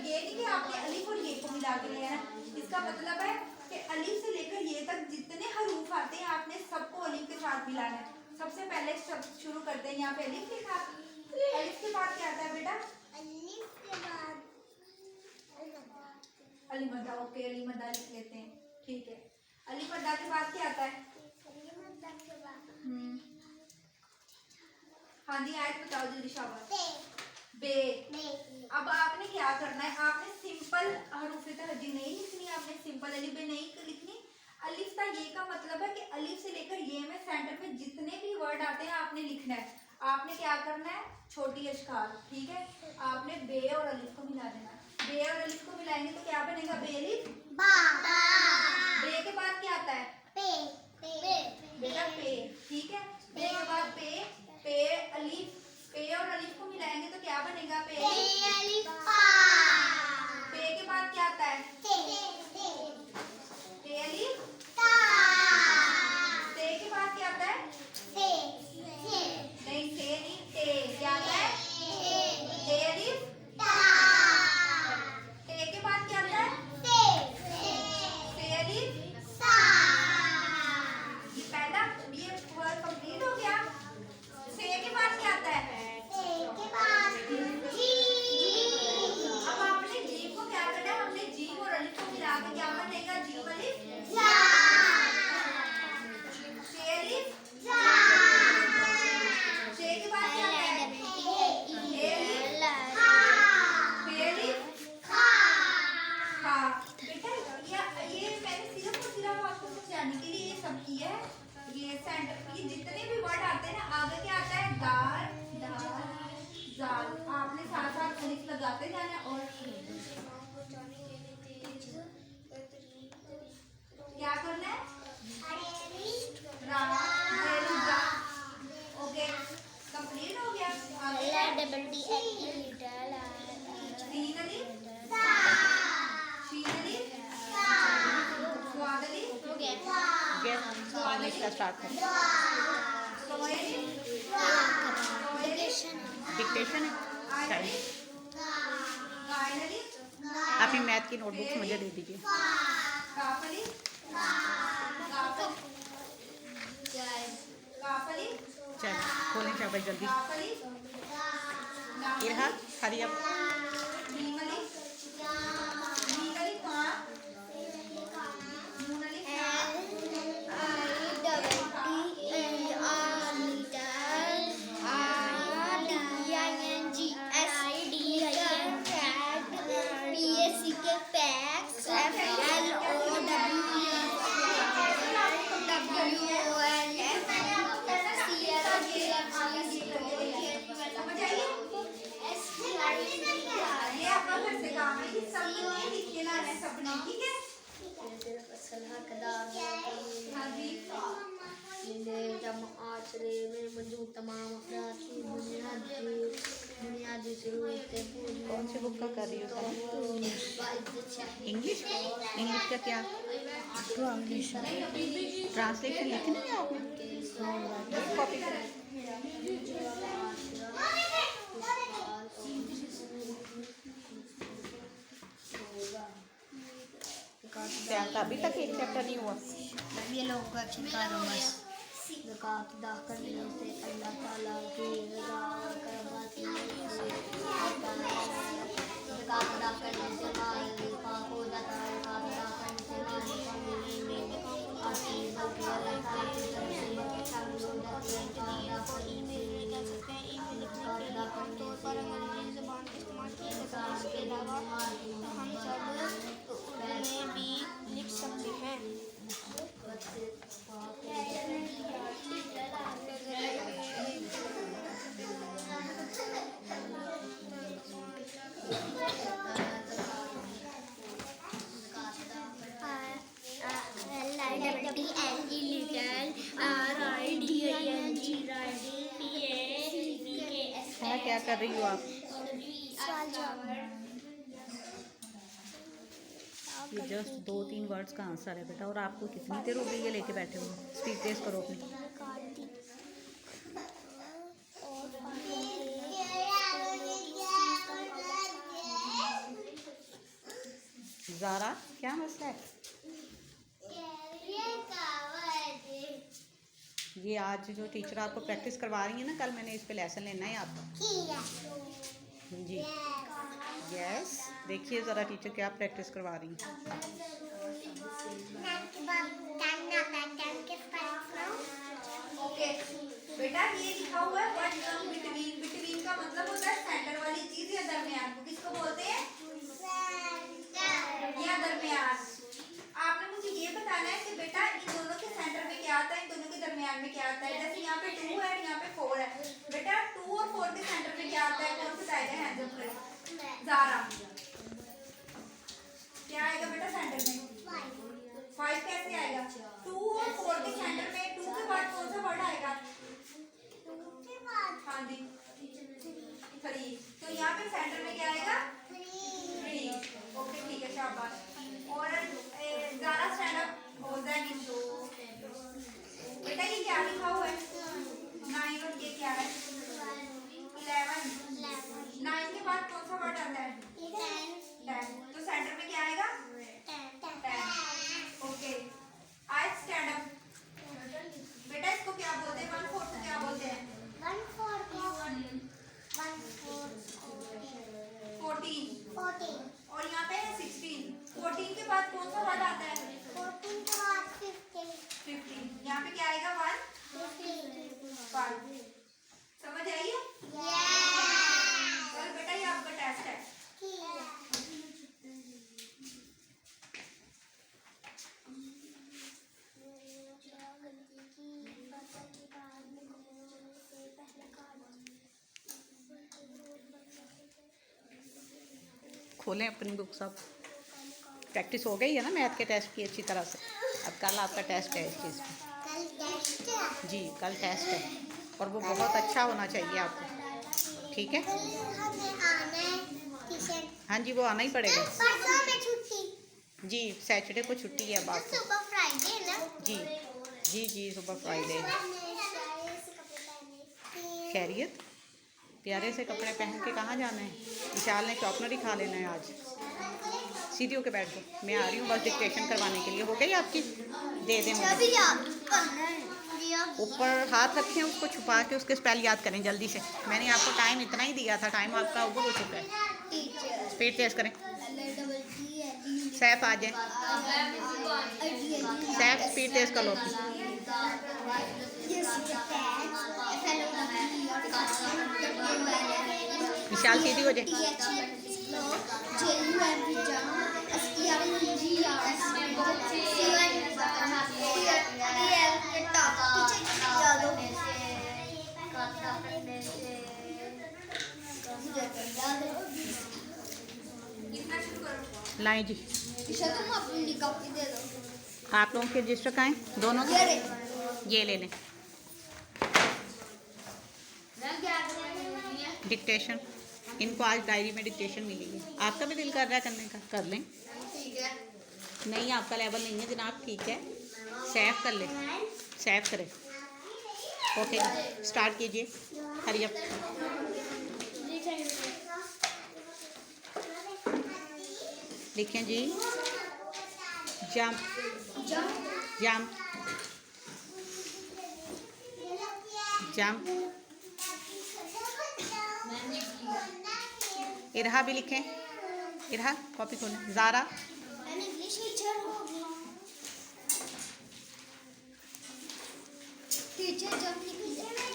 ये नहीं कि आपने अलिफ और ये को मिला के लिया है। इसका मतलब है कि अलिफ से लेकर ये तक जितने हरूफ आते हैं आपने सबको अलिफ के साथ मिलाना है। सबसे पहले शुरू करते हैं। यहाँ पे अलिफ लिखा, अलिफ के बाद क्या आता है बेटा? अलिफ के बाद अलीमद्दा। ओके, अलीमद्दा लिख लेते हैं, ठीक है। अलीमद्दा के बाद क्या आता है? हाँ जी, आयत बताओ जल्दी शाबाश। बे। अब आपने क्या करना है, आपने सिंपल हरूफ तहज्जी नहीं लिखनी, आपने सिंपल अलिफ बे नहीं लिखनी। अलिफ का ये का मतलब है कि अलिफ से लेकर ये में सेंटर में जितने भी वर्ड आते हैं आपने लिखना है। आपने क्या करना है, छोटी अशकाल, ठीक है। आपने बे और अलिफ को मिला देना। बे और अलिफ को मिलाएंगे तो क्या बनेगा? बे अलिफ बा। बे के बाद क्या आता है? पे। बेटा पे, ठीक है। बे के बाद पे, पे अलिफ, पे और अलिफ को मिलाएंगे तो क्या बनेगा? पे अलिफ पा। पे के बाद क्या आता है? पे अलिफ ता। ते के बाद क्या आता है? नहीं, से नहीं, ते। क्या आता है? ते अलिफ ता। ते के बाद क्या आता है? से अलिफ सा। ये पहला ये वर्ड कंप्लीट हो गया। से के बाद क्या आता है? अब आपने जीम को क्या करना है, हमने जीम और अलिफ को मिला के क्या बनेगा? जीम अलिफ जा। से अलिफ जा। से के बाद क्या आता है? ए अलिफ हा। बे अलिफ खा। खा। बेटा ये मैंने सिर्फ और सिर्फ आपको समझाने के लिए ये सब किया है। ये सेंटर, ये जितने भी वर्ड आते हैं ना, आगे क्या आता है? दाल, दाल, जाल। आपने साथ साथ अलिफ लगाते जाना है। और क्या करना है? रा, रेलू, जा। ओके, कंप्लीट हो गया। आगे तीन अलिफ सा। शीन अलिफ सा। स्वाद अलिफ हो गया। स्वाद अलिफ स्टार्ट कर। सोए अलिफ डिक्टेशन है। आयन अलिफ गायन अलिफ आप ही मैथ की नोटबुक्स मुझे दे दीजिए। काफ अलिफ काफ अलिफ चल खोलें शाबाश जल्दी। काफ अलिफ इरहा हरी अप। मीम अलिफ मीम अलिफ हाँ। नून अलिफ ये आपका घर से काम है कि सबने ये लिख के लाना है सबने, ठीक है। हाँ जी, मौजूद तमाम अफराद की बुनियादी ज़रूरतें पूरी। कौन सी बुक का कर रही हो सर? इंग्लिश? इंग्लिश का क्या? ट्रांसलेशन लिखनी है आपने? कॉपी करें। क्या अभी तक एक चैप्टर नहीं हुआ? ये लोगों का शिकार हो बस। ज़कात अदा करने से अल्लाह ताला की रज़ा और करम ज़कात अदा करने से माल पाक हो जाता है। ज़कात अदा करने से माल पाक में आती है, बल्कि अल्लाह ताला की तरफ से बरकत शामिल हो जाती है। ज़कात अदा करने के अलावा हम सब उनमें भी लिख सकते हैं। हाँ, क्या कर रही हो आप? ये जस्ट 2-3 वर्ड्स का आंसर है बेटा, और आपको कितनी देर हो गई है लेके बैठे हुए? स्पीड तेज करो अपनी। ज़ारा क्या मसला है? ये आज जो टीचर आपको प्रैक्टिस करवा रही है ना, कल मैंने इस पे लेसन लेना है आपको। जी यस, देखिए ज़रा टीचर क्या प्रैक्टिस करवा रही है। ओके बेटा, ये लिखा हुआ है व्हाट कम बिटवीन। बिटवीन का मतलब होता है सेंटर वाली चीज या दरमियान को किसको बोलते हैं? या दरमियान। आपने मुझे ये बताना है कि बेटा इन दोनों के सेंटर में क्या आता है, इन दोनों के दरमियान में क्या आता है। जैसे यहाँ पे 2 है, यहाँ पे 4 है। बेटा 2 और 4 के सेंटर में क्या आता है? कौन बताएगा? हैंड्स अप करें। ज़ारा क्या आएगा बेटा सेंटर में? 5 कैसे आएगा? 2 और 4 के सेंटर में 2 के बाद कौन सा वर्ड आएगा? हाँ जी 3। तो यहाँ पे सेंटर में क्या आएगा? 3। ओके ठीक है, शाबाश। और ज़ारा स्टैंड अप हो जाएगी। बेटा ये क्या लिखा हुआ है? 9 और ये क्या है? 11। 9 के बाद कौन सा वर्ड आता है? 10। तो सेंटर में क्या आएगा? 10। Okay I stand up. बेटा इसको क्या बोलते हैं? 1 4 को क्या बोलते हैं? 14। और यहाँ पे है 16। 14 के बाद कौन सा वर्ड आता है? 15। यहाँ पे क्या आएगा? 1 समझ आई है? चल बेटा ये आपका टेस्ट है। खोलें अपनी बुक्स आप। प्रैक्टिस हो गई है ना मैथ के टेस्ट की अच्छी तरह से। अब कल आपका टेस्ट है इस चीज़ में। जी कल टेस्ट है और वो बहुत अच्छा होना चाहिए आपको, ठीक है? हाँ जी वो आना ही पड़ेगा। जी सैटरडे को छुट्टी है अब आपको। जी जी जी सुबह फ्राइडे। खैरियत? प्यारे से कपड़े पहन के कहाँ जाना है? विशाल ने शॉर्पनर ही खा लेना है आज। सीधी होके बैठ जाओ, मैं आ रही हूँ बस डिक्टेशन करवाने के लिए। हो गई आपकी? दे दें मुझे। ऊपर हाथ रखें, उसको छुपा के उसके स्पेल याद करें जल्दी से। मैंने आपको टाइम इतना ही दिया था, टाइम आपका ऊपर हो चुका है। स्पीड तेज करें। सैफ आ जाए। सैफ स्पीड तेज कर लो। विशाल सीधी हो जाए। लाएं जी। तुम अपनी कॉपी दे दो। आप लोगों के रजिस्टर कहाँ हैं? दोनों ये ले लें। डिक्टेशन इनको आज डायरी में डिक्टेशन मिलेगी। आपका भी दिल कर रहा है करने का? कर लें। नहीं आपका लेवल नहीं है जनाब, ठीक है। सेव कर ले, सेव करें। ओके स्टार्ट कीजिए, हरी अप। लिखें जी। Jump jump jump. इरहा भी लिखें। इरहा कॉपी खोलें। ज़ारा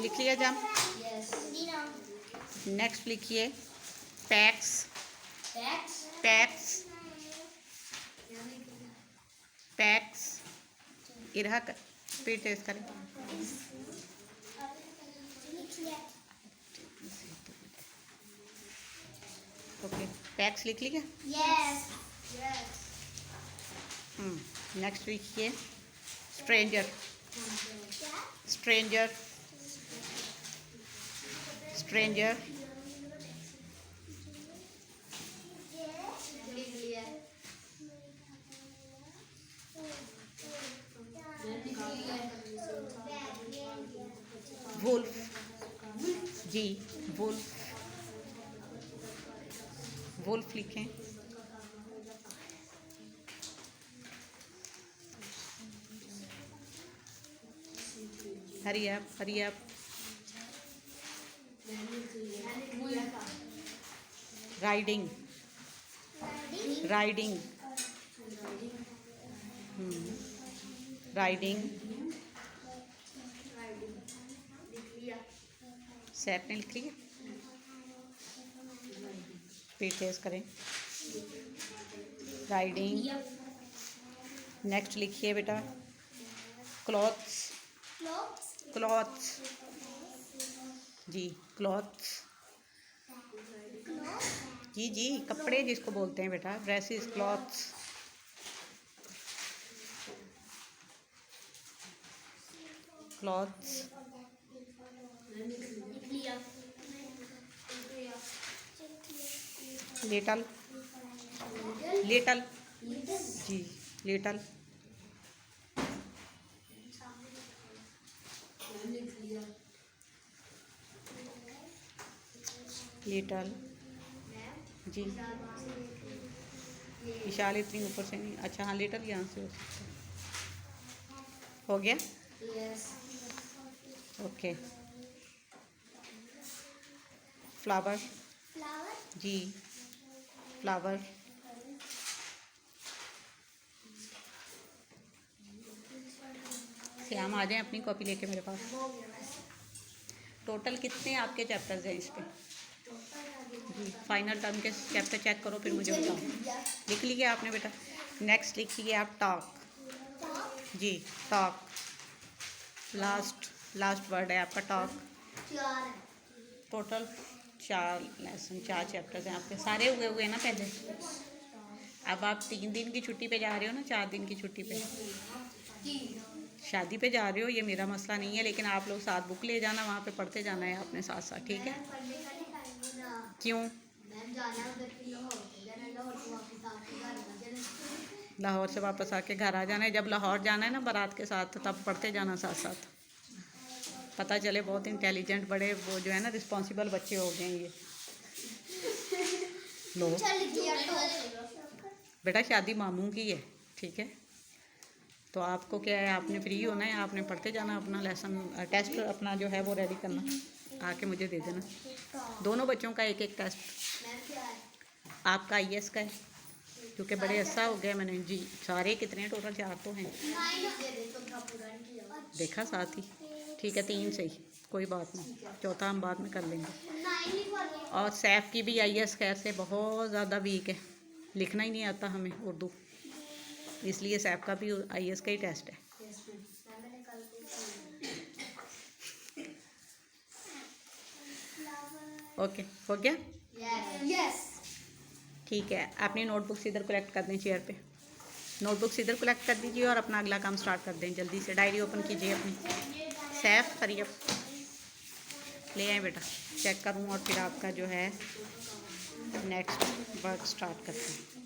लिख लिया जंप। नेक्स्ट लिखिए packs. Packs packs. Irha speed तेज करें। ओके पैक्स लिख लिया। नेक्स्ट लिखिए स्ट्रेंजर। Stranger stranger. वुल्फ जी वुल्फ। वुल्फ लिखें। Hurry up riding riding riding Saif ने लिख लिया स्पीड तेज करें राइडिंग नेक्स्ट लिखिए बेटा क्लॉथ्स क्लॉथ्स जी क्लॉथ्स जी कपड़े जिसको बोलते हैं बेटा dresses clothes clothes little little जी लिटल लिटल जी विशाल इतनी ऊपर से नहीं अच्छा हाँ लिटल यहाँ से हो सकता है हो गया ओके फ्लावर जी फ्लावर श्याम आ जाएं अपनी कॉपी लेके मेरे पास टोटल कितने आपके चैप्टर्स हैं इस पे जी फाइनल टर्म के चैप्टर चेक करो फिर मुझे बताओ लिख लिया आपने बेटा नेक्स्ट लिखिए आप टॉक जी टॉक लास्ट वर्ड है आपका टॉक टोटल 4 लेसन 4 चैप्टर्स हैं आपके सारे हुए ना पहले अब आप 3 दिन की छुट्टी पे जा रहे हो ना 4 दिन की छुट्टी पे शादी पे जा रहे हो ये मेरा मसला नहीं है लेकिन आप लोग साथ बुक ले जाना वहाँ पे पढ़ते जाना है अपने साथ साथ ठीक है क्यों लाहौर से वापस आके घर आ जाना है जब लाहौर जाना है ना बारात के साथ तब पढ़ते जाना साथ साथ पता चले बहुत इंटेलिजेंट बड़े वो जो है ना रिस्पॉन्सिबल बच्चे हो गए ये लो बेटा शादी मामू की है ठीक है तो आपको क्या है आपने फ्री होना है आपने पढ़ते जाना अपना लेसन टेस्ट अपना जो है वो रेडी करना आके मुझे दे देना दोनों बच्चों का एक टेस्ट आपका IAS का है क्योंकि बड़े अच्छा हो गया मैंने जी सारे कितने टोटल 4 तो हैं देखा साथ ही ठीक है 3 सही कोई बात नहीं चौथा हम बाद में कर लेंगे और सैफ की भी IAS खैर से बहुत ज़्यादा वीक है लिखना ही नहीं आता हमें उर्दू इसलिए सैफ का भी IAS का ही टेस्ट है ओके हो गया ठीक है अपनी नोटबुक्स इधर कलेक्ट कर दें चेयर पे नोटबुक्स इधर कलेक्ट कर दीजिए और अपना अगला काम स्टार्ट कर दें जल्दी से डायरी ओपन कीजिए अपनी सैफ करिए ले आए बेटा चेक करूँ और फिर आपका जो है नेक्स्ट वर्क स्टार्ट करते हैं